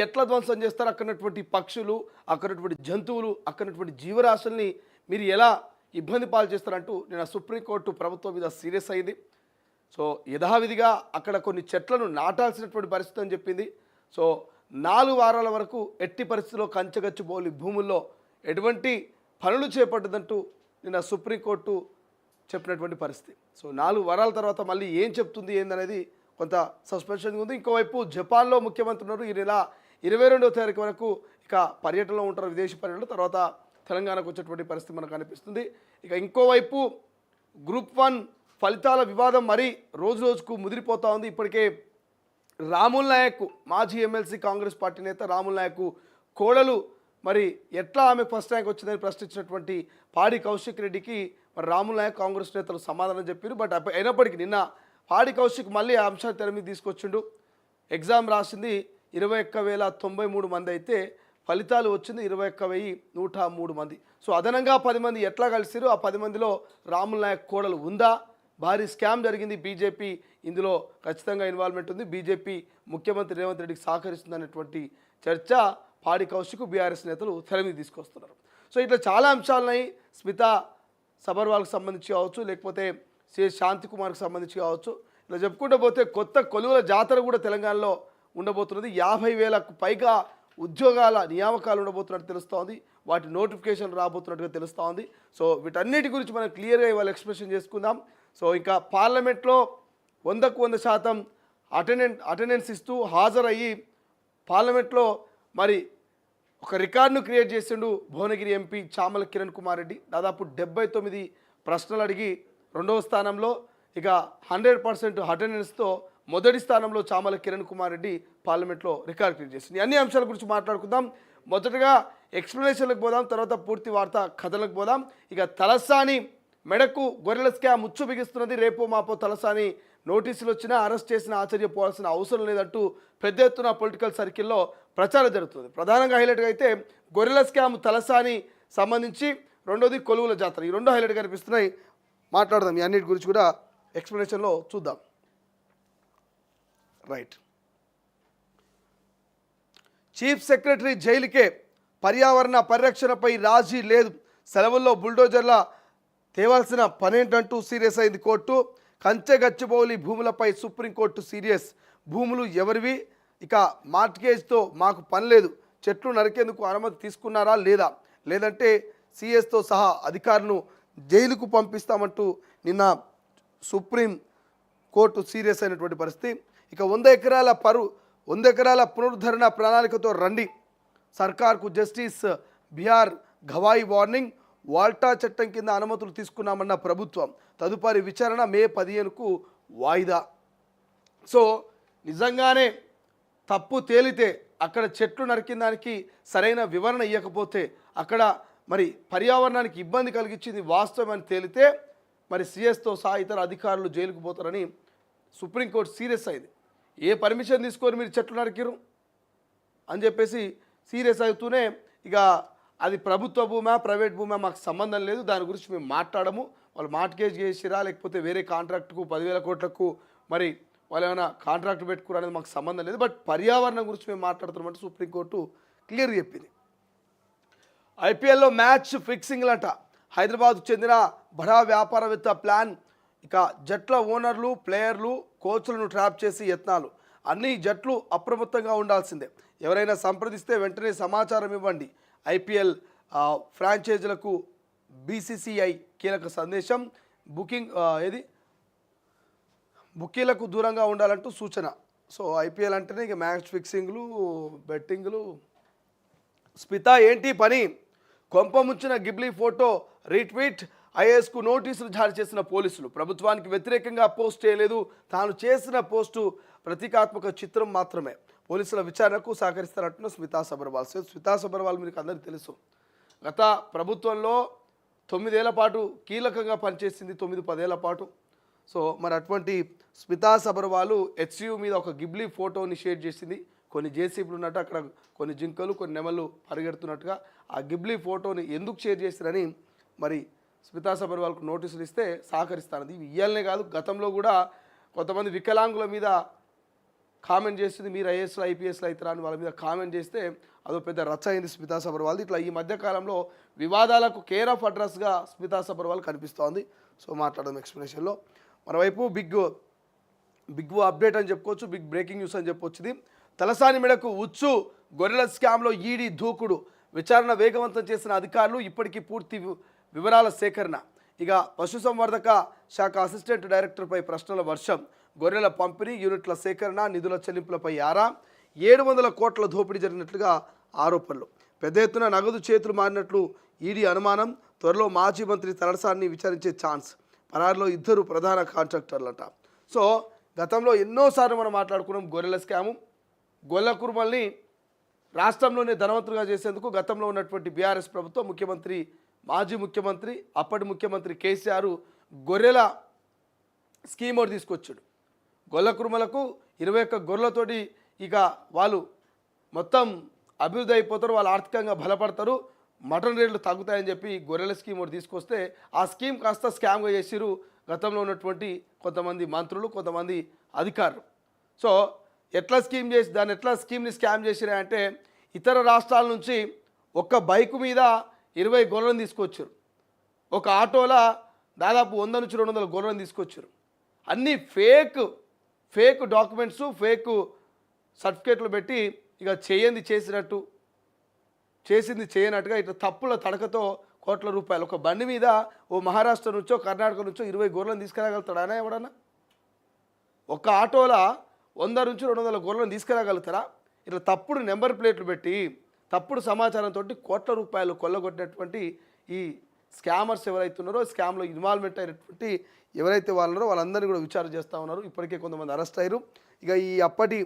ఎట్లా ధ్వంసం చేస్తారు? అక్కడున్నటువంటి పక్షులు, అక్కడున్నటువంటి జంతువులు, అక్కడున్నటువంటి జీవరాశుల్ని మీరు ఎలా ఇబ్బంది పాలు చేస్తారంటూ నిన్న సుప్రీంకోర్టు ప్రభుత్వం మీద సీరియస్ అయింది. సో యథావిధిగా అక్కడ కొన్ని చెట్లను నాటాల్సినటువంటి పరిస్థితి అని చెప్పింది. సో 4 వారాల వరకు ఎట్టి పరిస్థితుల్లో కంచగచ్చిబౌలి భూముల్లో ఎటువంటి పనులు చేపట్టదంటూ నిన్న సుప్రీంకోర్టు చెప్పినటువంటి పరిస్థితి. సో 4 వారాల తర్వాత మళ్ళీ ఏం చెప్తుంది ఏందనేది కొంత సస్పెన్షన్ ఉంది. ఇంకోవైపు జపాన్లో ముఖ్యమంత్రి ఉన్నారు. ఈ నెల 22వ తారీఖు వరకు ఇక పర్యటనలో ఉంటారు, విదేశీ పర్యటన. తర్వాత తెలంగాణకు వచ్చేటువంటి పరిస్థితి మనకు కనిపిస్తుంది. ఇక ఇంకోవైపు గ్రూప్ 1 ఫలితాల వివాదం మరీ రోజు రోజుకు ముదిరిపోతూ ఉంది. ఇప్పటికే రాముల్ నాయక్, మాజీ ఎమ్మెల్సీ కాంగ్రెస్ పార్టీ నేత రాముల్ నాయక్ కోడలు మరి ఎట్లా ఆమె ఫస్ట్ ర్యాంక్ వచ్చిందని ప్రశ్నించినటువంటి పాడి కౌశిక్ రెడ్డికి మరి రాముల్ నాయక్ కాంగ్రెస్ నేతలు సమాధానం చెప్పారు. బట్ అయినప్పటికీ నిన్న పాడి కౌశిక్ మళ్ళీ ఆ అంశాన్ని తెర మీద తీసుకొచ్చిండు. ఎగ్జామ్ రాసింది 21,093 మంది అయితే ఫలితాలు వచ్చింది 21,103 మంది. సో అదనంగా 10 మంది ఎట్లా కలిసిరు? ఆ 10 మందిలో రాముల్ నాయక్ కోడలు ఉందా? భారీ స్కామ్ జరిగింది, బీజేపీ ఇందులో ఖచ్చితంగా ఇన్వాల్వ్మెంట్ ఉంది, బీజేపీ ముఖ్యమంత్రి రేవంత్ రెడ్డికి సహకరిస్తుందనేటువంటి చర్చ పాడి కౌశిక్ బీఆర్ఎస్ నేతలు తెర మీద తీసుకొస్తున్నారు. సో ఇట్లా చాలా అంశాలున్నాయి. స్మితా సబర్వాల్కి సంబంధించి కావచ్చు, లేకపోతే సిఎస్ శాంతికుమార్కి సంబంధించి కావచ్చు. ఇలా చెప్పుకుంటూ పోతే కొత్త కొలువుల జాతర కూడా తెలంగాణలో ఉండబోతున్నది. 50,000కు పైగా ఉద్యోగాల నియామకాలు ఉండబోతున్నట్టు తెలుస్తోంది. వాటి నోటిఫికేషన్ రాబోతున్నట్టుగా తెలుస్తోంది. సో వీటన్నిటి గురించి మనం క్లియర్గా ఇవాళ ఎక్స్ప్రెషన్ చేసుకుందాం. సో ఇంకా పార్లమెంట్లో 100కు 100% అటెండెన్స్ ఇస్తూ హాజరయ్యి పార్లమెంట్లో మరి ఒక రికార్డును క్రియేట్ చేసిండు భువనగిరి ఎంపీ చామల కిరణ్ కుమార్ రెడ్డి. దాదాపు 79 ప్రశ్నలు అడిగి 2వ స్థానంలో, ఇక 100% అటెండెన్స్తో మొదటి స్థానంలో చామల కిరణ్ కుమార్ రెడ్డి పార్లమెంట్లో రికార్డు క్రియేట్ చేసింది. అన్ని అంశాల గురించి మాట్లాడుకుందాం. మొదటగా ఎక్స్ప్లెనేషన్లకు పోదాం, తర్వాత పూర్తి వార్తా కథలకు పోదాం. ఇక తలసాని మెడకు గొర్రెల స్కామ్ ముచ్చు బిగిస్తున్నది. రేపో మాపో తలసాని నోటీసులు వచ్చినా అరెస్ట్ చేసినా ఆశ్చర్యపోవాల్సిన అవసరం లేదంటూ పెద్ద ఎత్తున పొలిటికల్ సర్కిల్లో ప్రచారం జరుగుతుంది. ప్రధానంగా హైలైట్గా అయితే గొర్రెల స్కామ్ తలసాని సంబంధించి, రెండోది కొలువుల జాతర, ఈ రెండు హైలైట్గా కనిపిస్తున్నాయి. మాట్లాడదాం ఈ అన్నిటి గురించి కూడా ఎక్స్ప్లెనేషన్లో చూద్దాం. రైట్. చీఫ్ సెక్రటరీ జైలుకే, పర్యావరణ పరిరక్షణపై రాజీ లేదు, సెలవుల్లో బుల్డోజర్ల తేవాల్సిన పనేంటంటూ సీరియస్ అయింది కోర్టు. కంచెగచ్చిబౌలి భూములపై సుప్రీంకోర్టు సీరియస్. భూములు ఎవరివి? ఇక మార్ట్గేజ్తో మాకు పని లేదు, చెట్లు నరికేందుకు అనుమతి తీసుకున్నారా లేదా, లేదంటే సిఎస్తో సహా అధికారులను జైలుకు పంపిస్తామంటూ నిన్న సుప్రీం కోర్టు సీరియస్ అయినటువంటి పరిస్థితి. ఇక 100 ఎకరాల పునరుద్ధరణ ప్రణాళికతో రండి, సర్కార్కు జస్టిస్ బిహార్ గవాయి వార్నింగ్. వాల్టా చట్టం కింద అనుమతులు తీసుకున్నామన్న ప్రభుత్వం, తదుపరి విచారణ మే 15కు వాయిదా. సో నిజంగానే తప్పు తేలితే, అక్కడ చెట్లు నరికిన దానికి సరైన వివరణ ఇవ్వకపోతే, అక్కడ మరి పర్యావరణానికి ఇబ్బంది కలిగించింది వాస్తవం అని తేలితే, మరి సిఎస్తో సహా ఇతర అధికారులు జైలుకు పోతారని సుప్రీంకోర్టు సీరియస్ అయింది. ఏ పర్మిషన్ తీసుకొని మీరు చెట్లు నరికిరు అని చెప్పేసి సీరియస్ అవుతూనే, ఇక అది ప్రభుత్వ భూమా ప్రైవేట్ భూమా మాకు సంబంధం లేదు, దాని గురించి మేము మాట్లాడము, వాళ్ళు మార్ట్గేజ్ చేసిరా లేకపోతే వేరే కాంట్రాక్టుకు 10,000 కోట్లకు మరి వాళ్ళు ఏమైనా కాంట్రాక్ట్ పెట్టుకురా అనేది మాకు సంబంధం లేదు, బట్ పర్యావరణం గురించి మేము మాట్లాడుతున్నామంటే సుప్రీంకోర్టు క్లియర్గా చెప్పింది. ఐపీఎల్లో మ్యాచ్ ఫిక్సింగ్లట, హైదరాబాద్కు చెందిన బడా వ్యాపారవేత్త ప్లాన్. ఇక జట్ల ఓనర్లు, ప్లేయర్లు, కోచ్లను ట్రాప్ చేసి యత్నాలు. అన్ని జట్లు అప్రమత్తంగా ఉండాల్సిందే, ఎవరైనా సంప్రదిస్తే వెంటనే సమాచారం ఇవ్వండి. ఐపీఎల్ ఫ్రాంచైజీలకు బీసీసీఐ కీలక సందేశం. బుకీలకు దూరంగా ఉండాలంటూ సూచన. సో ఐపీఎల్ అంటేనే ఇక మ్యాచ్ ఫిక్సింగ్లు, బెట్టింగ్లు. స్మితా ఏంటి పని? కొంప ముంచిన గిబ్లీ ఫోటో రీట్వీట్. ఐఏఎస్కు నోటీసులు జారీ చేసిన పోలీసులు, ప్రభుత్వానికి వ్యతిరేకంగా పోస్ట్ చేయలేదు, తాను చేసిన పోస్టు ప్రతీకాత్మక చిత్రం మాత్రమే, పోలీసుల విచారణకు సహకరిస్తారంటున్న స్మితా సబర్వాల్. స్మితా సబర్వాల్ మీకు అందరికీ తెలుసు, గత ప్రభుత్వంలో 9 ఏళ్ల పాటు కీలకంగా పనిచేసింది, 9-10 ఏళ్ల పాటు. సో మరి అటువంటి స్మితా సబర్వాల్ హెచ్యూ మీద ఒక గిబ్లీ ఫోటోని షేర్ చేసింది. కొన్ని జేసీబీలు ఉన్నట్టు అక్కడ కొన్ని జింకలు, కొన్ని నెమలు పరిగెడుతున్నట్టుగా ఆ గిబ్లీ ఫోటోని ఎందుకు షేర్ చేస్తారని మరి స్మితా సబర్వాల్కు నోటీసులు ఇస్తే సహకరిస్తానది. ఇవి ఇయ్యాలనే కాదు, గతంలో కూడా కొంతమంది వికలాంగుల మీద కామెంట్ చేస్తుంది, మీరు ఐఏఎస్లో ఐపీఎస్లో అవుతారా అని వాళ్ళ మీద కామెంట్ చేస్తే అదో పెద్ద రచ్చ అయింది స్మితా సబర్వాల్ది. ఇట్లా ఈ మధ్యకాలంలో వివాదాలకు కేర్ ఆఫ్ అడ్రస్గా స్మితా సబర్వాల్ కనిపిస్తోంది. సో మాట్లాడదాం ఎక్స్ప్లెనేషన్లో. మరోవైపు బిగ్ అప్డేట్ అని చెప్పుకోవచ్చు, బిగ్ బ్రేకింగ్ న్యూస్ అని చెప్పొచ్చు. ఇది తలసాని మెడకు ఉచ్చు, గొర్రెల స్కామ్లో ఈడీ దూకుడు, విచారణ వేగవంతం చేసిన అధికారులు, ఇప్పటికీ పూర్తి వివరాల సేకరణ. ఇక పశుసంవర్ధక శాఖ అసిస్టెంట్ డైరెక్టర్పై ప్రశ్నల వర్షం, గొర్రెల పంపిణీ, యూనిట్ల సేకరణ, నిధుల చెల్లింపులపై ఆరా, 700 కోట్ల దోపిడీ జరిగినట్లుగా ఆరోపణలు, పెద్ద ఎత్తున నగదు చేతులు మారినట్లు ఈడీ అనుమానం, త్వరలో మాజీ మంత్రి తలసాన్ని విచారించే ఛాన్స్, పరారులో 2 ప్రధాన కాంట్రాక్టర్లట. సో గతంలో ఎన్నోసార్లు మనం మాట్లాడుకున్నాం గొర్రెల స్కాము. గొల్ల కుర్మల్ని రాష్ట్రంలోనే ధనవంతులుగా చేసేందుకు గతంలో ఉన్నటువంటి బీఆర్ఎస్ ప్రభుత్వం, మాజీ ముఖ్యమంత్రి అప్పటి ముఖ్యమంత్రి కేసీఆర్ గొర్రెల స్కీమ్ ఒకటి తీసుకొచ్చాడు. గొల్ల కుర్మలకు 21 గొర్రెలతోటి ఇక వాళ్ళు మొత్తం అభివృద్ధి అయిపోతారు, వాళ్ళు ఆర్థికంగా బలపడతారు, మటన్ రేట్లు తగ్గుతాయని చెప్పి గొర్రెల స్కీమ్ ఒకటి తీసుకొస్తే ఆ స్కీమ్ కాస్త స్కామ్గా చేసిరు గతంలో ఉన్నటువంటి కొంతమంది మంత్రులు, కొంతమంది అధికారులు. సో ఎట్లా స్కీమ్ని స్కామ్ చేసిరా అంటే, ఇతర రాష్ట్రాల నుంచి ఒక్క బైకు మీద 20 గొర్రెలను తీసుకొచ్చారు, ఒక ఆటోలో దాదాపు 100 నుంచి 200 గొర్రెలను తీసుకొచ్చారు. అన్నీ ఫేక్ డాక్యుమెంట్స్, ఫేక్ సర్టిఫికేట్లు పెట్టి ఇక చేసింది చేయనట్టుగా ఇట్లా తప్పుల తడకతో కోట్ల రూపాయలు ఒక బండి మీద ఓ మహారాష్ట్ర నుంచో కర్ణాటక నుంచో 20 గొర్రెలను తీసుకురాగలుగుతాడా ఎవడన్నా? ఒక ఆటోలో 100 నుంచి 200 గొర్రెలను తీసుకురాగలుగుతారా? ఇట్లా తప్పుడు నెంబర్ ప్లేట్లు పెట్టి తప్పుడు సమాచారంతో కోట్ల రూపాయలు కొల్లగొట్టినటువంటి ఈ స్కామర్స్ ఎవరైతే ఉన్నారో, స్కామ్లో ఇన్వాల్వ్మెంట్ అయినటువంటి ఎవరైతే వాళ్ళు ఉన్నారో వాళ్ళందరినీ కూడా విచారణ చేస్తూ ఉన్నారు. ఇప్పటికే కొంతమంది అరెస్ట్ అయ్యారు. ఇక ఈ అప్పటి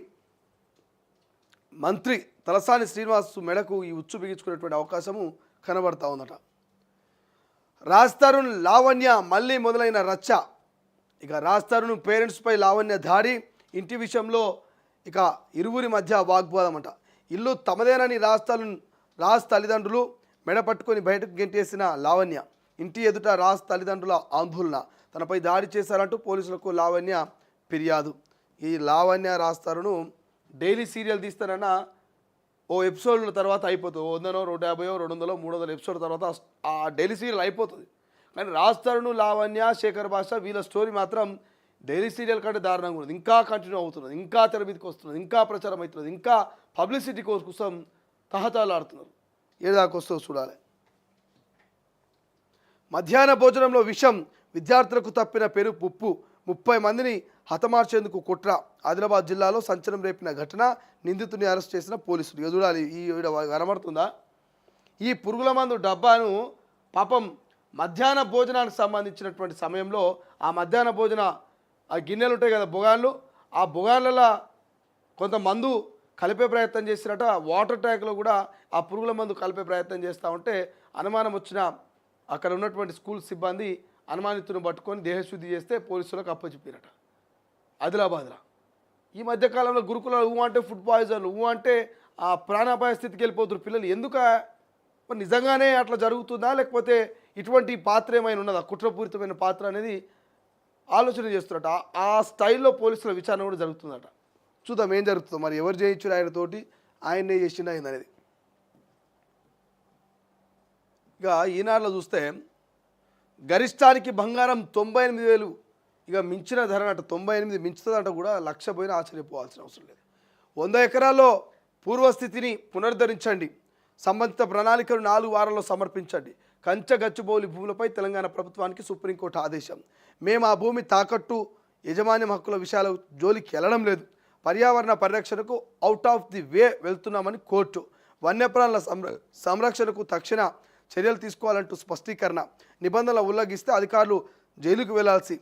మంత్రి తలసాని శ్రీనివాస్ మెడకు ఈ ఉచ్చు బిగించుకునేటువంటి అవకాశము కనబడతా ఉందట. రాజ్ తరుణ్ లావణ్య మళ్ళీ మొదలైన రచ్చ. ఇక రాజ్ తరుణ్ పేరెంట్స్పై లావణ్య దాడి, ఇంటి విషయంలో ఇక ఇరువురి మధ్య వాగ్వాదం అంట. ఇల్లు తమదేనని రాజ్ తల్లిదండ్రులు, మెడ పట్టుకొని బయటకు గెంటేసిన లావణ్య, ఇంటి ఎదుట రాజ్ తల్లిదండ్రుల ఆందోళన, తనపై దాడి చేశారంటూ పోలీసులకు లావణ్య ఫిర్యాదు. ఈ లావణ్య రాజ్ తరుణ్ డైలీ సీరియల్ తీస్తానన్న ఓ ఎపిసోడ్ల తర్వాత అయిపోతుంది, 100, 150, 200, 300 ఎపిసోడ్ తర్వాత ఆ డైలీ సీరియల్ అయిపోతుంది. కానీ రాజ్ తరుణ్, లావణ్య, శేఖర్ భాష వీళ్ళ స్టోరీ మాత్రం డైలీ సీరియల్ కంటే దారుణంగా ఉన్నది. ఇంకా కంటిన్యూ అవుతున్నది, ఇంకా తెర మీదకి వస్తున్నది, ఇంకా ప్రచారం అవుతున్నది, ఇంకా పబ్లిసిటీ కోసం తహతాలు ఆడుతున్నారు. ఏదాకా వస్తుందో చూడాలి. మధ్యాహ్న భోజనంలో విషం, విద్యార్థులకు తప్పిన ఉప్పు, 30 మందిని హతమార్చేందుకు కుట్ర. ఆదిలాబాద్ జిల్లాలో సంచలనం రేపిన ఘటన, నిందితుడిని అరెస్ట్ చేసిన పోలీసులు. ఎదురాలి ఈ కనబడుతుందా? ఈ పురుగుల మందు డబ్బాను పాపం మధ్యాహ్న భోజనానికి సంబంధించినటువంటి సమయంలో ఆ మధ్యాహ్న భోజన ఆ గిన్నెలు ఉంటాయి కదా, బొగాన్లు, ఆ బొగాన్లలో కొంత మందు కలిపే ప్రయత్నం చేసినట్ట. వాటర్ ట్యాంక్లో కూడా ఆ పురుగుల మందు కలిపే ప్రయత్నం చేస్తూ ఉంటే అనుమానం వచ్చిన అక్కడ ఉన్నటువంటి స్కూల్ సిబ్బంది అనుమానితులను పట్టుకొని దేహశుద్ధి చేస్తే పోలీసులకు అప్పచెప్పారట ఆదిలాబాద్లో. ఈ మధ్యకాలంలో గురుకులాలు అంటే ఫుడ్ పాయిజన్, అంటే ఆ ప్రాణాపాయ స్థితికి వెళ్ళిపోతున్నారు పిల్లలు. ఎందుకు నిజంగానే అట్లా జరుగుతుందా, లేకపోతే ఇటువంటి పాత్ర ఏమైనా ఉన్నదా, కుట్రపూరితమైన పాత్ర అనేది ఆలోచన చేస్తున్నట. ఆ స్టైల్లో పోలీసుల విచారణ కూడా జరుగుతుందట. చూద్దాం ఏం జరుగుతుందో మరి, ఎవరు చేయించారు ఆయనతోటి, ఆయన్నే చేసిండు అయింది అనేది. ఇక ఈనాడులో చూస్తే గరిష్టానికి బంగారం 98,000 ఇక మించిన ధర అట. 98 మించుతుందంట కూడా, 1,00,000 పోయినా ఆశ్చర్యపోవాల్సిన అవసరం లేదు. 100 ఎకరాల్లో పూర్వస్థితిని పునరుద్ధరించండి, సంబంధిత ప్రణాళికలు 4 వారాల్లో సమర్పించండి. గచ్చిబౌలి భూములపై తెలంగాణ ప్రభుత్వానికి సుప్రీంకోర్టు ఆదేశం. మేము ఆ భూమి తాకట్టు, యజమాన్యం హక్కుల విషయాల జోలికి వెళ్ళడం లేదు, పర్యావరణ పరిరక్షణకు అవుట్ ఆఫ్ ది వే వెళ్తున్నామని కోర్టు. వన్యప్రాణుల సంరక్షణకు తక్షణ చర్యలు తీసుకోవాలంటూ స్పష్టీకరణ. నిబంధనలు ఉల్లంఘిస్తే అధికారులు జైలుకు వెళ్లాల్సి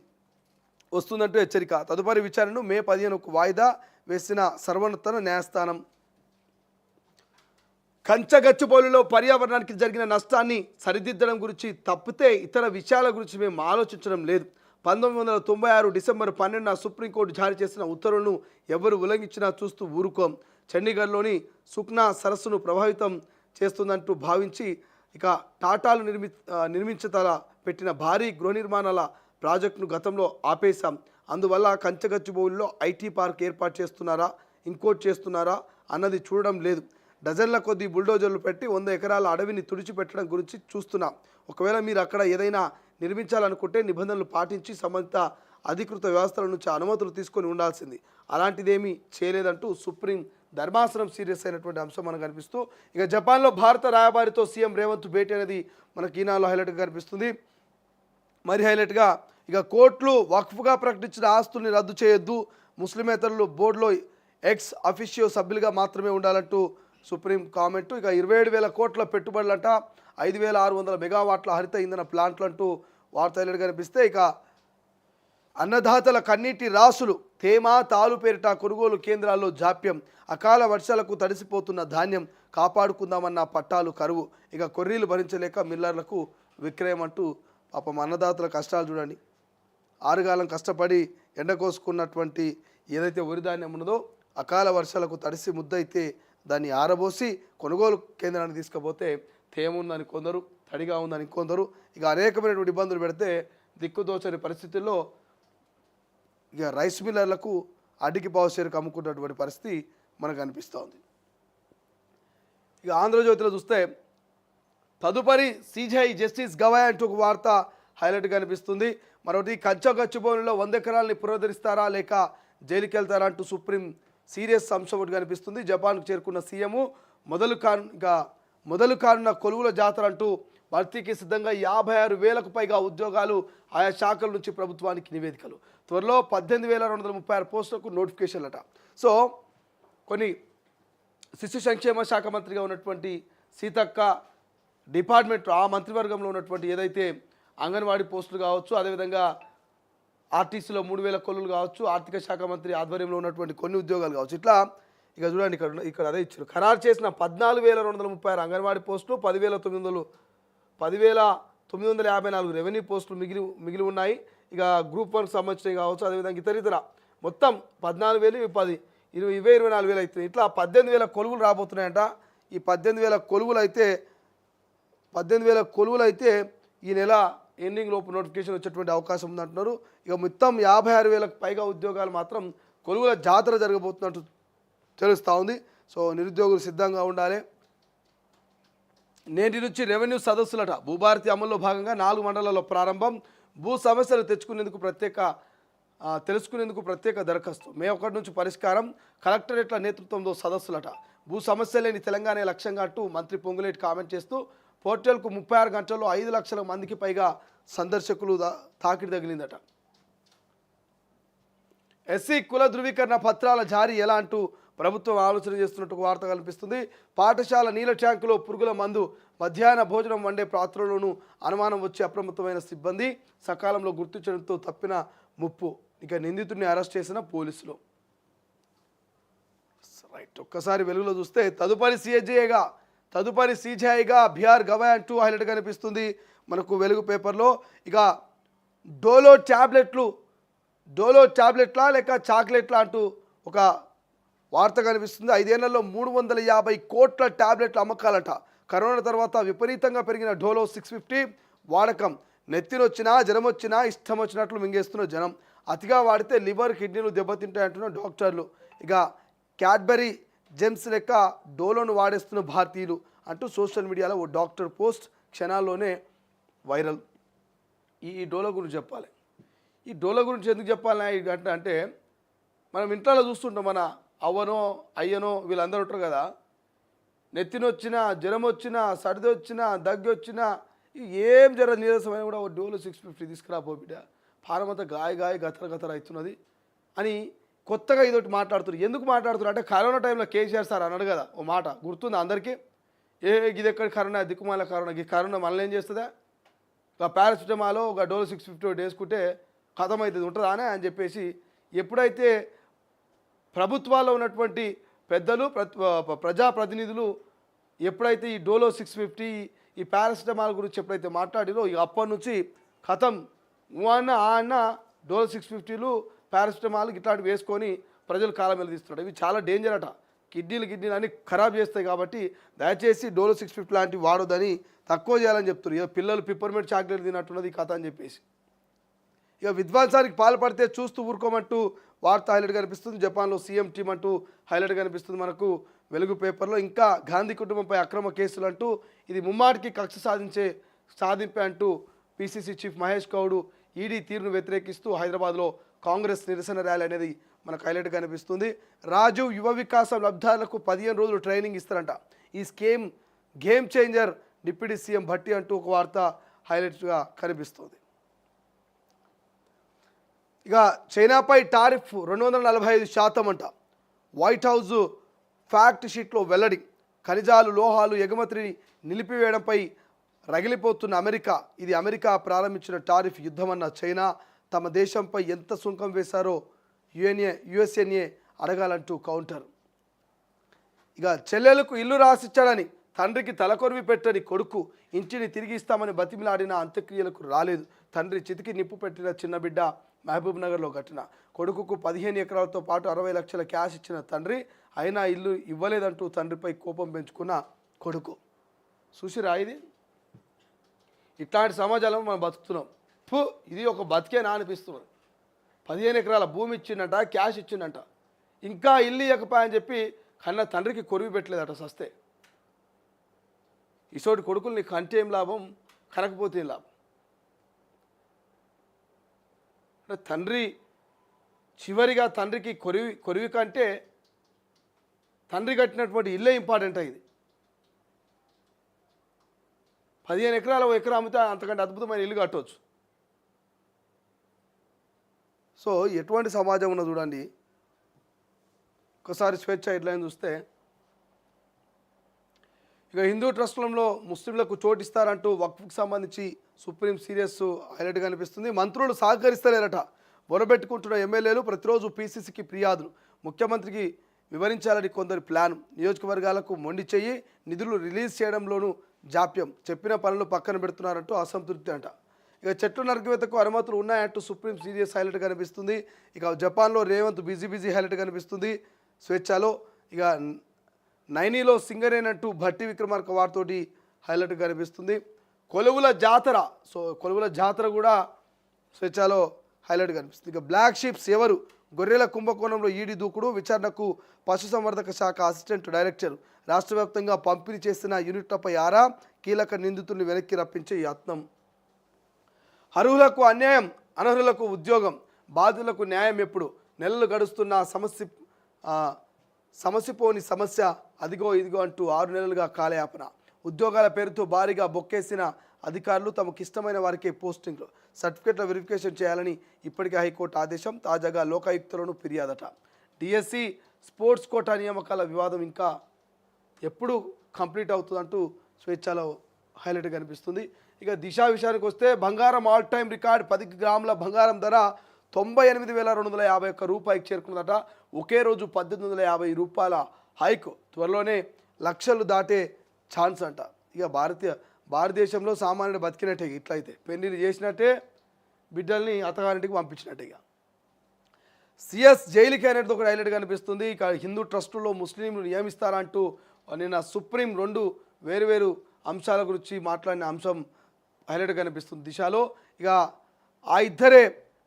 వస్తుందంటూ హెచ్చరిక. తదుపరి విచారణను మే 15కు వాయిదా వేసిన సర్వోన్నత న్యాయస్థానం. గచ్చిబౌలిలో పర్యావరణానికి జరిగిన నష్టాన్ని సరిదిద్దడం గురించి తప్పితే ఇతర విషయాల గురించి మేము ఆలోచించడం లేదు. 1996 డిసెంబర్ 12న సుప్రీంకోర్టు జారీ చేసిన ఉత్తర్వులను ఎవరు ఉల్లంఘించినా చూస్తూ ఊరుకోం. చండీగఢ్లోని సుఖ్నా సరస్సును ప్రభావితం చేస్తుందంటూ భావించి ఇక టాటాలు నిర్మించతల పెట్టిన భారీ గృహ నిర్మాణాల ప్రాజెక్టును గతంలో ఆపేశాం. అందువల్ల కంచగచ్చిబౌలిలో ఐటీ పార్క్ ఏర్పాటు చేస్తున్నారా, ఇంకోటి చేస్తున్నారా అన్నది చూడడం లేదు. డజన్ల కొద్దీ బుల్డోజర్లు పెట్టి 100 ఎకరాల అడవిని తుడిచిపెట్టడం గురించి చూస్తున్నాం. ఒకవేళ మీరు అక్కడ ఏదైనా నిర్మించాలనుకుంటే నిబంధనలు పాటించి సంబంధిత అధికృత వ్యవస్థల నుంచి అనుమతులు తీసుకొని ఉండాల్సింది. అలాంటిదేమీ చేయలేదంటూ సుప్రీం ధర్మాసనం సీరియస్ అయినటువంటి అంశం మనకు కనిపిస్తూ, ఇక జపాన్లో భారత రాయబారితో సీఎం రేవంత్ భేటీ అనేది మనకి ఈనాడులో హైలైట్గా కనిపిస్తుంది. మరి హైలైట్గా ఇక కోర్టులు వక్ఫ్గా ప్రకటించిన ఆస్తుల్ని రద్దు చేయొద్దు, ముస్లిమేతరులు బోర్డులో ఎక్స్ అఫిషియో సభ్యులుగా మాత్రమే ఉండాలంటూ సుప్రీం కామెంటు. ఇక 27,000 కోట్ల పెట్టుబడులంట, 5,600 మెగావాట్ల హరిత ఇంధన ప్లాంట్లంటూ వార్త హైలైట్గా కనిపిస్తే, ఇక అన్నదాతల కన్నీటి రాసులు తేమ తాలు పేరిట కొనుగోలు కేంద్రాల్లో జాప్యం, అకాల వర్షాలకు తడిసిపోతున్న ధాన్యం కాపాడుకుందామన్న పట్టాలు కరువు, ఇక కొర్రీలు భరించలేక మిల్లర్లకు విక్రయం అంటూ పాపం అన్నదాతల కష్టాలు చూడండి. ఆరుగాలం కష్టపడి ఎండకోసుకున్నటువంటి ఏదైతే వరి ధాన్యం ఉన్నదో అకాల వర్షాలకు తడిసి ముద్దయితే దాన్ని ఆరబోసి కొనుగోలు కేంద్రానికి తీసుకుపోతే తేమ ఉందని కొందరు, తడిగా ఉందని కొందరు, ఇక అనేకమైనటువంటి ఇబ్బందులు పెడితే దిక్కుదోచని పరిస్థితుల్లో ఇక రైస్ మిల్లర్లకు అడ్డికి పావుసేరుకు అమ్ముకున్నటువంటి పరిస్థితి మనకు అనిపిస్తూ ఉంది. ఇక ఆంధ్రజ్యోతిలో చూస్తే తదుపరి సిజై జస్టిస్ గవాయ్ అంటూ ఒక వార్త హైలైట్గా కనిపిస్తుంది. మరొకటి కంచగచ్చిబౌలిలో 100 ఎకరాలని పునరుద్ధరిస్తారా లేక జైలుకి వెళ్తారా అంటూ సుప్రీం సీరియస్ అంశం ఒకటి కనిపిస్తుంది. జపాన్కు చేరుకున్న సీఎం మొదలు కానున్న కొలువుల జాతర అంటూ భర్తీకి సిద్ధంగా 56,000కు పైగా ఉద్యోగాలు ఆయా శాఖల నుంచి ప్రభుత్వానికి నివేదికలు. త్వరలో 18,236 పోస్టులకు నోటిఫికేషన్లట. సో కొన్ని శిశు సంక్షేమ శాఖ మంత్రిగా ఉన్నటువంటి సీతక్క డిపార్ట్మెంట్, ఆ మంత్రివర్గంలో ఉన్నటువంటి ఏదైతే అంగన్వాడీ పోస్టులు కావచ్చు, అదేవిధంగా ఆర్టీసీలో 3,000 కొలువులు కావచ్చు, ఆర్థిక శాఖ మంత్రి ఆధ్వర్యంలో ఉన్నటువంటి కొన్ని ఉద్యోగాలు కావచ్చు, ఇట్లా ఇక చూడండి ఇక్కడ అదే ఇచ్చారు. ఖరారు చేసిన 14,236 అంగన్వాడీ పోస్టులు, 10,954 రెవెన్యూ పోస్టులు మిగిలి ఉన్నాయి. ఇక గ్రూప్ 1కి సంబంధించినవి కావచ్చు, అదేవిధంగా ఇతర మొత్తం 14,000, 10, 24,000 అవుతుంది. ఇట్లా 18,000 కొలువులు రాబోతున్నాయంట. ఈ 18,000 కొలువులు అయితే ఈ నెల ఎండింగ్ లోపు నోటిఫికేషన్ వచ్చేటువంటి అవకాశం ఉందంటున్నారు. ఇక మొత్తం 56,000కు పైగా ఉద్యోగాలు మాత్రం కొలువుల జాతర జరగబోతున్నట్టు తెలుస్తూ ఉంది. సో నిరుద్యోగులు సిద్ధంగా ఉండాలి. నేటి నుంచి రెవెన్యూ సదస్సులట. భూభారతి అమల్లో భాగంగా 4 మండలాల్లో ప్రారంభం. భూ సమస్యలు తెలుసుకునేందుకు ప్రత్యేక దరఖాస్తు. మే 1 నుంచి పరిష్కారం. కలెక్టరేట్ల నేతృత్వంలో సదస్సులట. భూ సమస్య లేని తెలంగాణ లక్ష్యంగా అంటూ మంత్రి పొంగులేటి కామెంట్ చేస్తూ, పోర్టల్కు 36 గంటల్లో 5 లక్షల మందికి పైగా సందర్శకులు తాకిడి తగిలిందట. ఎస్సీ కుల ధృవీకరణ పత్రాల జారీ ఎలా అంటూ ప్రభుత్వం ఆలోచన చేస్తున్నట్టు వార్త కనిపిస్తుంది. పాఠశాల నీళ్ళ ట్యాంకులో పురుగుల మందు, మధ్యాహ్న భోజనం వండే పాత్రలోనూ అనుమానం వచ్చి అప్రమత్తమైన సిబ్బంది, సకాలంలో గుర్తించడంతో తప్పిన ముప్పు. ఇక నిందితుడిని అరెస్ట్ చేసిన పోలీసులు. రైట్, ఒక్కసారి వెలుగులో చూస్తే తదుపరి సిజేఐగా బిఆర్ గవాయ్ అంటూ హైలైట్ కనిపిస్తుంది మనకు వెలుగు పేపర్లో. ఇక డోలో ట్యాబ్లెట్లా లేక చాక్లెట్లా అంటూ ఒక వార్త కనిపిస్తుంది. 5 ఏళ్లలో 350 కోట్ల ట్యాబ్లెట్ల అమ్మకాలట. కరోనా తర్వాత విపరీతంగా పెరిగిన డోలో 650 వాడకం. నెత్తినొచ్చినా జ్వరం వచ్చినా ఇష్టం వచ్చినట్లు మింగేస్తున్న జనం. అతిగా వాడితే లివర్, కిడ్నీలు దెబ్బతింటాయంటున్న డాక్టర్లు. ఇక క్యాడ్బరీ జెమ్స్ లెక్క డోలోను వాడేస్తున్న భారతీయులు అంటూ సోషల్ మీడియాలో ఓ డాక్టర్ పోస్ట్ క్షణాల్లోనే వైరల్. ఈ డోలో గురించి చెప్పాలి. ఈ డోలో గురించి ఎందుకు చెప్పాలి అంటే మనం ఇంట్లో చూస్తుంటాం, మన అవ్వనో అయ్యనో వీళ్ళందరూ ఉంటారు కదా, నెత్తినొచ్చినా జ్వరం వచ్చినా సర్ది వచ్చినా దగ్గు వచ్చినా ఏం జర నీరసమైన కూడా ఓ డోలో 650 తీసుకురాపో బిడ్డ, పారమంతా గాయ గతర అవుతున్నది అని కొత్తగా ఇదొకటి మాట్లాడుతున్నారు. ఎందుకు మాట్లాడుతున్నారు అంటే, కరోనా టైంలో కేసీఆర్ సార్ అన్నాడు కదా ఓ మాట, గుర్తుంది అందరికీ, ఇది ఎక్కడ కరోనా, దిక్కుమాల కరోనా, ఈ కరోనా మనల్ని ఏం చేస్తుందా, ఒక పారాసిటమాలో ఒక డోలో 650 వేసుకుంటే కథం అవుతుంది ఉంటుందా అని చెప్పేసి, ఎప్పుడైతే ప్రభుత్వాల్లో ఉన్నటువంటి పెద్దలు ప్రజాప్రతినిధులు ఎప్పుడైతే ఈ డోలో 650 ఈ పారాసిటమాల్ గురించి ఎప్పుడైతే మాట్లాడిరో, ఇక అప్పటి నుంచి కథం అన్న డోలో 650లు పారాసిటమాల్ ఇట్లాంటివి వేసుకొని ప్రజలు కాలం వెళ్తీస్తున్నాడు. ఇవి చాలా డేంజర్ అట, కిడ్నీలు అన్నీ ఖరాబ్ చేస్తాయి. కాబట్టి దయచేసి డోలో 650 లాంటివి వాడొద్దని తక్కువ చేయాలని చెప్తున్నారు. పిల్లలు పిప్పర్మెంట్ చాక్లెట్ తినట్టున్నది ఈ కథ అని చెప్పేసి. ఇక విధ్వంసానికి పాల్పడితే చూస్తూ ఊరుకోమంటూ వార్త హైలైట్ కనిపిస్తుంది. జపాన్లో సీఎం టీం అంటూ హైలైట్ కనిపిస్తుంది మనకు వెలుగు పేపర్లో. ఇంకా గాంధీ కుటుంబంపై అక్రమ కేసులు అంటూ ఇది ముమ్మాటికి కక్ష సాధింపే అంటూ PCC chief Mahesh Goud ED తీరును వ్యతిరేకిస్తూ హైదరాబాద్లో కాంగ్రెస్ నిరసన ర్యాలీ అనేది మనకు హైలైట్ కనిపిస్తుంది. రాజీవ్ యువ వికాసం లబ్ధారులకు 15 రోజులు ట్రైనింగ్ ఇస్తారంట. ఈ scheme game changer deputy CM Bhatti అంటూ ఒక వార్త హైలైట్గా కనిపిస్తుంది. ఇక చైనాపై టారిఫ్ 245% అంట. వైట్ హౌస్ ఫ్యాక్ట్ షీట్లో వెల్లడి. ఖనిజాలు లోహాలు ఎగుమతిని నిలిపివేయడంపై రగిలిపోతున్న అమెరికా. ఇది అమెరికా ప్రారంభించిన టారిఫ్ యుద్ధమన్న చైనా తమ దేశంపై ఎంత సుంకం వేశారో యుఎస్ఎన్ఏ అడగాలంటూ కౌంటర్. ఇక చెల్లెలకు ఇల్లు రాసిచ్చాడని తండ్రికి తలకొరివి పెట్టని కొడుకు ఇంటిని తిరిగి ఇస్తామని బతిమిలాడిన అంత్యక్రియలకు రాలేదు. తండ్రి చితికి నిప్పు పెట్టిన చిన్న బిడ్డ మహబూబ్ నగర్లో ఘటన. కొడుకుకు 15 ఎకరాలతో పాటు 60 లక్షల క్యాష్ ఇచ్చిన తండ్రి అయినా ఇల్లు ఇవ్వలేదంటూ తండ్రిపై కోపం పెంచుకున్న కొడుకు. చూసిరా ఇది ఇట్లాంటి సమాజంలో మనం బతుకుతున్నాం. ఇది ఒక బతికేనా అనిపిస్తున్నాం. 15 ఎకరాల భూమి ఇచ్చిండట, క్యాష్ ఇచ్చిండట, ఇంకా ఇల్లు ఇవ్వకపోయని చెప్పి కన్నా తండ్రికి కొరివి పెట్టలేదట సస్తే. ఇసోటి కొడుకుల్ని కంటే ఏం లాభం, కనకపోతే ఏం లాభం. తండ్రి చివరిగా తండ్రికి కొరివి కంటే తండ్రి కట్టినటువంటి ఇల్లే ఇంపార్టెంట్. ఇది 15 ఎకరాల ఎకరా అమ్మితే అంతకంటే అద్భుతమైన ఇల్లు కట్టవచ్చు. సో ఎటువంటి సమాజం ఉన్నదో చూడండి. ఒకసారి స్వేచ్ఛ హెడ్లైన్ చూస్తే ఇక హిందూ ట్రస్టులలో ముస్లింలకు చోటు ఇస్తారంటూ వక్ఫ్కి సంబంధించి సుప్రీం సీరియస్ హైలైట్గా అనిపిస్తుంది. మంత్రులు సహకరిస్తలేరట. మొరబెట్టుకుంటున్న ఎమ్మెల్యేలు ప్రతిరోజు పీసీసీకి ఫిర్యాదులు. ముఖ్యమంత్రికి వివరించాలని కొందరి ప్లాన్. నియోజకవర్గాలకు మొండి చెయ్యి, నిధులు రిలీజ్ చేయడంలోనూ జాప్యం. చెప్పిన పనులు పక్కన పెడుతున్నారంటూ అసంతృప్తి అంట. ఇక చెట్లు నరికివేతకు అనుమతులు ఉన్నాయంటూ సుప్రీం సీరియస్ హైలైట్ కనిపిస్తుంది. ఇక జపాన్లో రేవంత్ బిజీ హైలైట్ కనిపిస్తుంది స్వేచ్ఛలో. ఇక నైనీలో సింగరేనంటూ భట్టి విక్రమార్క వారితోటి హైలైట్ కనిపిస్తుంది. కొలువుల జాతర. సో కొలువుల జాతర కూడా స్వేచ్ఛలో హైలైట్ కనిపిస్తుంది. ఇక బ్లాక్ షీప్స్ ఎవరు? గొర్రెల కుంభకోణంలో ఈడీ దూకుడు. విచారణకు పశుసంవర్ధక శాఖ అసిస్టెంట్ డైరెక్టర్. రాష్ట్ర వ్యాప్తంగా పంపిణీ చేసిన యూనిట్లపై ఆరా. కీలక నిందితుల్ని వెనక్కి రప్పించే యత్నం. అర్హులకు అన్యాయం, అనర్హులకు ఉద్యోగం, బాధితులకు న్యాయం ఎప్పుడు? నెలలు గడుస్తున్న సమస్యపోని సమస్య అదిగో ఇదిగో అంటూ 6 నెలలుగా కాలయాపన. ఉద్యోగాల పేరుతో భారీగా బొక్కేసిన అధికారులు తమకిష్టమైన వారికే పోస్టింగ్లు. సర్టిఫికెట్ల వెరిఫికేషన్ చేయాలని ఇప్పటికే హైకోర్టు ఆదేశం. తాజాగా లోకాయుక్తులను ఫిర్యాదట. డిఎస్సి స్పోర్ట్స్ కోటా నియామకాల వివాదం ఇంకా ఎప్పుడు కంప్లీట్ అవుతుందంటూ స్వేచ్ఛలో హైలైట్ కనిపిస్తుంది. ఇక దిశ విషయానికి వస్తే బంగారం ఆల్ టైమ్ రికార్డ్. 10 గ్రాముల బంగారం ధర 98,251 రూపాయికి చేరుకుందట. ఒకే రోజు 1,850 రూపాయల హైక్. త్వరలోనే లక్షలు దాటే ఛాన్స్ అంట. ఇక భారతదేశంలో సామాన్యుడు బతికినట్టే. ఇట్లయితే పెళ్లిని చేసినట్టే, బిడ్డల్ని అత్తగారింటికి పంపించినట్టే. ఇక సిఎస్ జైలుకి అనేది ఒకటి హైలైట్ కనిపిస్తుంది. ఇక హిందూ ట్రస్టుల్లో ముస్లింలు నియమిస్తారంటూ నిన్న సుప్రీం 2 వేరువేరు అంశాల గురించి మాట్లాడిన అంశం హైలైట్ కనిపిస్తుంది దిశలో. ఇక ఆ ఇద్దరే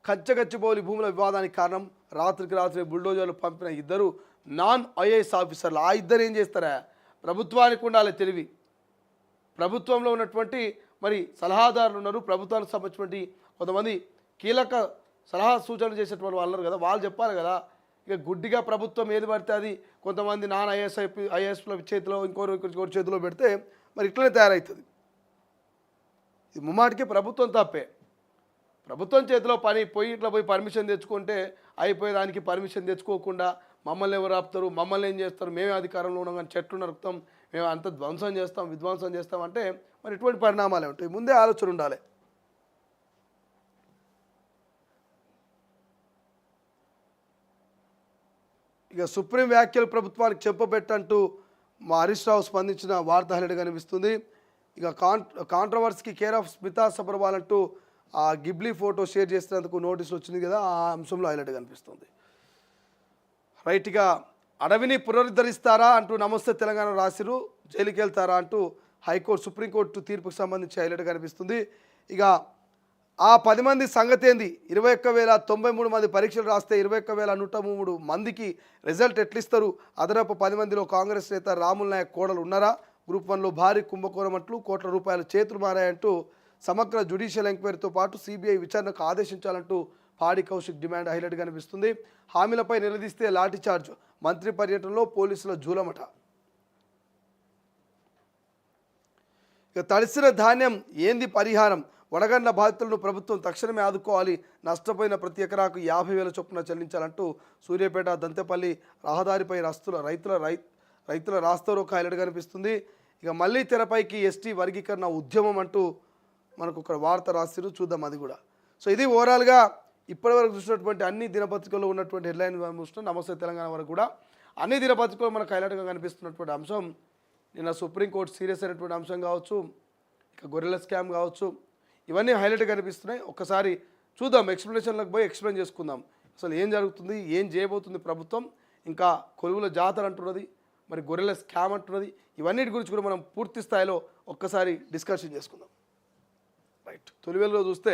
కచ్చగచ్చిబౌలి భూముల వివాదానికి కారణం. రాత్రికి రాత్రి బుల్డోజర్లు పంపిన 2 నాన్ ఐఏఎస్ ఆఫీసర్లు. ఆ ఇద్దరు ఏం చేస్తారా? ప్రభుత్వానికి ఉండాలి తెలివి. ప్రభుత్వంలో ఉన్నటువంటి మరి సలహాదారులు ఉన్నారు, ప్రభుత్వానికి సంబంధించినటువంటి కొంతమంది కీలక సలహా సూచనలు చేసేటువంటి వాళ్ళు ఉన్నారు కదా, వాళ్ళు చెప్పాలి కదా. ఇక గుడ్డిగా ప్రభుత్వం ఏది పడితే అది కొంతమంది నాన్ ఐఏఎస్ల చేతిలో ఇంకోరి చేతిలో పెడితే మరి ఇట్లనే తయారవుతుంది. ఇది ముమ్మాటికి ప్రభుత్వం తప్పే. ప్రభుత్వం చేతిలో పని పోయి ఇట్లా పోయి పర్మిషన్ తెచ్చుకుంటే అయిపోయేదానికి పర్మిషన్ తెచ్చుకోకుండా మమ్మల్ని ఎవరు ఆపుతారు, మమ్మల్ని ఏం చేస్తారు, మేమే అధికారంలో ఉన్నాం కానీ చెట్లు నరుకుతాం, మేము అంత విధ్వంసం చేస్తాం అంటే మరి ఇటువంటి పరిణామాలే ఉంటాయి. ముందే ఆలోచన ఉండాలి. ఇక సుప్రీం వ్యాఖ్యలు ప్రభుత్వానికి చెప్పబెట్టంటూ మా హరీష్ రావు స్పందించిన వార్త హైలైట్ కనిపిస్తుంది. ఇక కాంట్రవర్సీకి కేర్ ఆఫ్ స్మితా సబర్వాల్ అంటూ ఆ గిబ్లీ ఫోటో షేర్ చేసినందుకు నోటీసులు వచ్చింది కదా, ఆ అంశంలో హైలైట్ కనిపిస్తుంది. రైట్గా అడవిని పునరుద్ధరిస్తారా అంటూ నమస్తే తెలంగాణ రాసిరు. జైలుకి వెళ్తారా అంటూ హైకోర్టు సుప్రీంకోర్టు తీర్పుకు సంబంధించి హైలైట్ కనిపిస్తుంది. ఇక ఆ 10 మంది సంగతి ఏంది? 21,093 మంది పరీక్షలు రాస్తే 21,103 మందికి రిజల్ట్ ఎట్లిస్తారు? అదనపు 10 మందిలో కాంగ్రెస్ నేత రాముల్ నాయక్ కోడలు ఉన్నారా? గ్రూప్ 1లో భారీ కుంభకోణం అంటూ కోట్ల రూపాయల చేతులు మారాయంటూ సమగ్ర జ్యుడిషియల్ ఎంక్వైరీతో పాటు సిబిఐ విచారణకు ఆదేశించాలంటూ పాడి కౌశిక్ డిమాండ్ హైలైట్గా కనిపిస్తుంది. హామీలపై నిలదీస్తే లాఠీ చార్జ్, మంత్రి పర్యటనలో పోలీసుల జూలమట. ఇక తడిసిన ధాన్యం ఏంది పరిహారం? వడగండ్ల బాధితులను ప్రభుత్వం తక్షణమే ఆదుకోవాలి. నష్టపోయిన ప్రతి ఎకరాకు 50,000 చొప్పున చెల్లించాలంటూ సూర్యాపేట దంతెపల్లి రహదారిపై రైతుల రాస్తారోకో హైలైట్గా కనిపిస్తుంది. ఇక మళ్ళీ తెరపైకి ఎస్టీ వర్గీకరణ ఉద్యమం అంటూ మనకు ఒక వార్త రాసిరు, చూద్దాం అది కూడా. సో ఇది ఓవరాల్గా ఇప్పటివరకు చూసినటువంటి అన్ని దినపత్రికల్లో ఉన్నటువంటి హెడ్లైన్ చూస్తున్నాం. నమస్తే తెలంగాణ వరకు కూడా అన్ని దినపత్రికల్లో మనకు హైలైట్గా కనిపిస్తున్నటువంటి అంశం నిన్న సుప్రీంకోర్టు సీరియస్ అయినటువంటి అంశం కావచ్చు, ఇక గొర్రెల స్కామ్ కావచ్చు, ఇవన్నీ హైలైట్గా కనిపిస్తున్నాయి. ఒక్కసారి చూద్దాం, ఎక్స్ప్లెనేషన్లకు పోయి ఎక్స్ప్లెయిన్ చేసుకుందాం. అసలు ఏం జరుగుతుంది, ఏం చేయబోతుంది ప్రభుత్వం, ఇంకా కొలువుల జాతర అంటున్నది, మరి గొర్రెల స్కామ్ అంటున్నది, ఇవన్నిటి గురించి కూడా మనం పూర్తి స్థాయిలో ఒక్కసారి డిస్కషన్ చేసుకుందాం. రైట్, తొలివేలులో చూస్తే